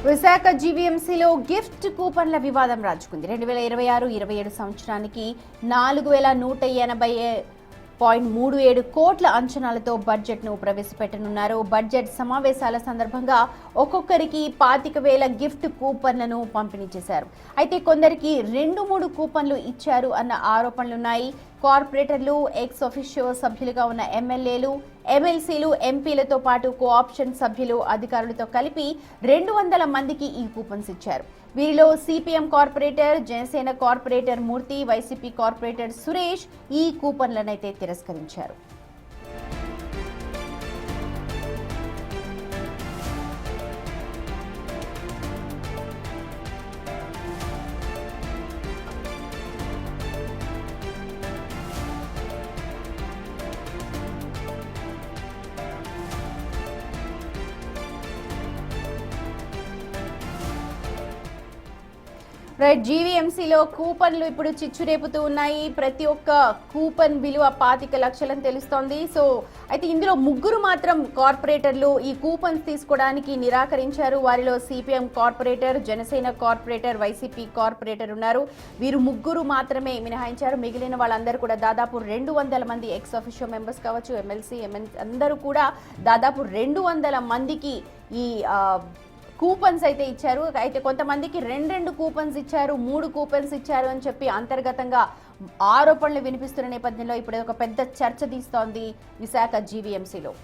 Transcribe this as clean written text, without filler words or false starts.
Visakha జీవీఎంసీలో gift కూపన్ల వివాదం రాజుకుంది. 2026-27 సంవత్సరానికి 4187.37 కోట్ల అంచనాలతో బడ్జెట్ను ప్రవేశపెట్టనున్నారు. బడ్జెట్ సమావేశాల సందర్భంగా ఒక్కొక్కరికి 25,000 గిఫ్ట్ కూపన్లను పంపిణీ చేశారు. అయితే కొందరికి 2-3 కూపన్లు ఇచ్చారు అన్న ఆరోపణలున్నాయి. కార్పొరేటర్లు, ఎక్స్ ఆఫిషియో సభ్యులుగా ఉన్న ఎమ్మెల్యేలు, ఎమ్మెల్సీలు, ఎంపీలతో పాటు కోఆప్షన్ సభ్యులు, అధికారులతో కలిపి 200 మందికి ఈ కూపన్స్ ఇచ్చారు. వీరిలో సిపిఎం కార్పొరేటర్, జనసేన కార్పొరేటర్ మూర్తి, వైసీపీ కార్పొరేటర్ సురేష్ ఈ కూపన్లనైతే తిరస్కరించారు. జీవీఎంసీలో కూపన్లు ఇప్పుడు చిచ్చురేపుతూ ఉన్నాయి. ప్రతి ఒక్క కూపన్ విలువ 25 లక్షలని తెలుస్తోంది. అయితే ఇందులో 3 మాత్రం కార్పొరేటర్లు ఈ కూపన్స్ తీసుకోవడానికి నిరాకరించారు. వారిలో CPM corporator, Janasena corporator, YCP corporator ఉన్నారు. వీరు 3 మాత్రమే మినహాయించారు. మిగిలిన వాళ్ళందరూ కూడా దాదాపు 200 మంది ఎక్స్ ఆఫిషియో మెంబర్స్ కావచ్చు, ఎమ్మెల్సీ, అందరూ కూడా దాదాపు 200 మందికి ఈ కూపన్స్ అయితే ఇచ్చారు. అయితే కొంతమందికి 2 కూపన్స్ ఇచ్చారు, 3 కూపన్స్ ఇచ్చారు అని చెప్పి అంతర్గతంగా ఆరోపణలు వినిపిస్తున్న నేపథ్యంలో ఇప్పుడు ఒక పెద్ద చర్చ తీస్తోంది విశాఖ జీవీఎంసీలో.